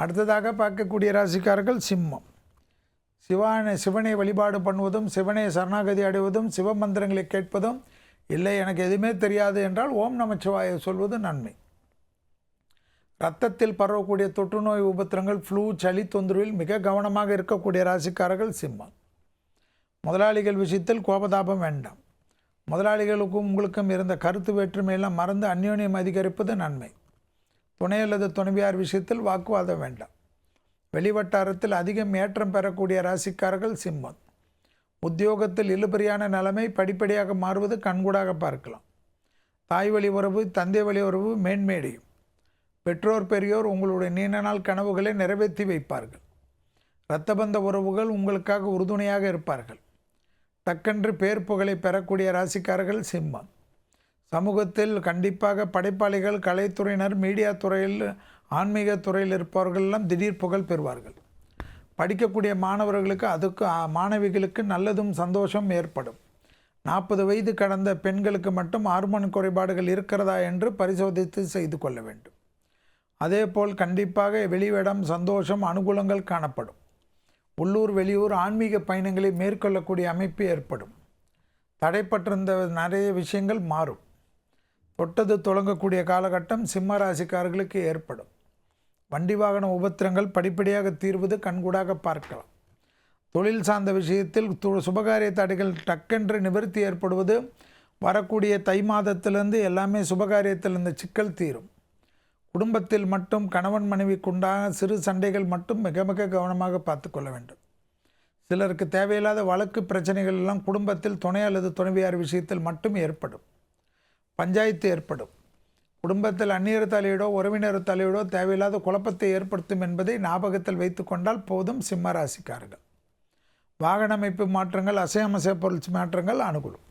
அடுத்ததாக பார்க்கக்கூடிய ராசிக்காரர்கள் சிம்மம். சிவனை வழிபாடு பண்ணுவதும், சிவனை சரணாகதி அடைவதும், சிவ மந்திரங்களை கேட்பதும், இல்லை எனக்கு எதுவுமே தெரியாது என்றால் ஓம் நமச்சிவாய சொல்வது நன்மை. இரத்தத்தில் பரவக்கூடிய தொற்றுநோய் உபத்திரங்கள், ஃப்ளூ, சளி தொந்தரவில் மிக கவனமாக இருக்கக்கூடிய ராசிக்காரர்கள் சிம்மம். முதலாளிகள் விஷயத்தில் கோபதாபம் வேண்டாம். முதலாளிகளுக்கும் உங்களுக்கும் இருந்த கருத்து வேற்றுமையெல்லாம் மறந்து அந்யோன்யம் அதிகரிப்பது நன்மை. துணை அல்லது துணைவியார் விஷயத்தில் வாக்குவாதம் வேண்டாம். வெளிவட்டாரத்தில் அதிகம் ஏற்றம் பெறக்கூடிய ராசிக்காரர்கள் சிம்மம். உத்தியோகத்தில் இழுபறியான நிலைமை படிப்படியாக மாறுவது கண்கூடாக பார்க்கலாம். தாய் வழி உறவு, தந்தை வழி உறவு மேன்மேடையும். பெற்றோர் பெரியோர் உங்களுடைய நீண்ட நாள் கனவுகளை நிறைவேற்றி வைப்பார்கள். இரத்தபந்த உறவுகள் உங்களுக்காக உறுதுணையாக இருப்பார்கள். டக்கென்று பேர் புகழை பெறக்கூடிய ராசிக்காரர்கள் சிம்மம். சமூகத்தில் கண்டிப்பாக படைப்பாளிகள், கலைத்துறையினர், மீடியா துறையில், ஆன்மீக துறையில் இருப்பவர்களெல்லாம் திடீர் புகழ் பெறுவார்கள். படிக்கக்கூடிய மாணவர்களுக்கு மாணவிகளுக்கு நல்லதும் சந்தோஷம் ஏற்படும். 40 வயது கடந்த பெண்களுக்கு மட்டும் ஹார்மோன் குறைபாடுகள் இருக்கிறதா என்று பரிசோதித்து செய்து கொள்ள வேண்டும். அதேபோல் கண்டிப்பாக வெளியிடம், சந்தோஷம், அனுகூலங்கள் காணப்படும். உள்ளூர் வெளியூர் ஆன்மீக பயணங்களை மேற்கொள்ளக்கூடிய அமைப்பு ஏற்படும். தடைப்பட்டிருந்த நிறைய விஷயங்கள் மாறும். தொட்டது தொடங்கக்கூடிய காலகட்டம் சிம்ம ராசிக்காரர்களுக்கு ஏற்படும். வண்டி வாகன உபத்திரங்கள் படிப்படியாக தீர்வது கண்கூடாக பார்க்கலாம். தொழில் சார்ந்த விஷயத்தில் சுபகாரிய தடைகள் டக்கென்று நிவர்த்தி ஏற்படுவது, வரக்கூடிய தை மாதத்திலிருந்து எல்லாமே சுபகாரியத்தில் இந்த சிக்கல் தீரும். குடும்பத்தில் மட்டும் கணவன் மனைவிக்குண்டான சிறு சண்டைகள் மட்டும் மிக மிக கவனமாக பார்த்து கொள்ள வேண்டும். சிலருக்கு தேவையில்லாத வழக்கு பிரச்சனைகள் எல்லாம் குடும்பத்தில் துணை அல்லது துணைவியார் விஷயத்தில் மட்டும் ஏற்படும். பஞ்சாயத்து ஏற்படும். குடும்பத்தில் அந்நியர் தலையீடோ உறவினர் தலையீடோ தேவையில்லாத குழப்பத்தை ஏற்படுத்தும் என்பதை ஞாபகத்தில் வைத்து கொண்டால் போதும் சிம்ம ராசிக்காரர்கள். வாகன அமைப்பு மாற்றங்கள், அசையாமசை பொருள் மாற்றங்கள் அனுகூலம்.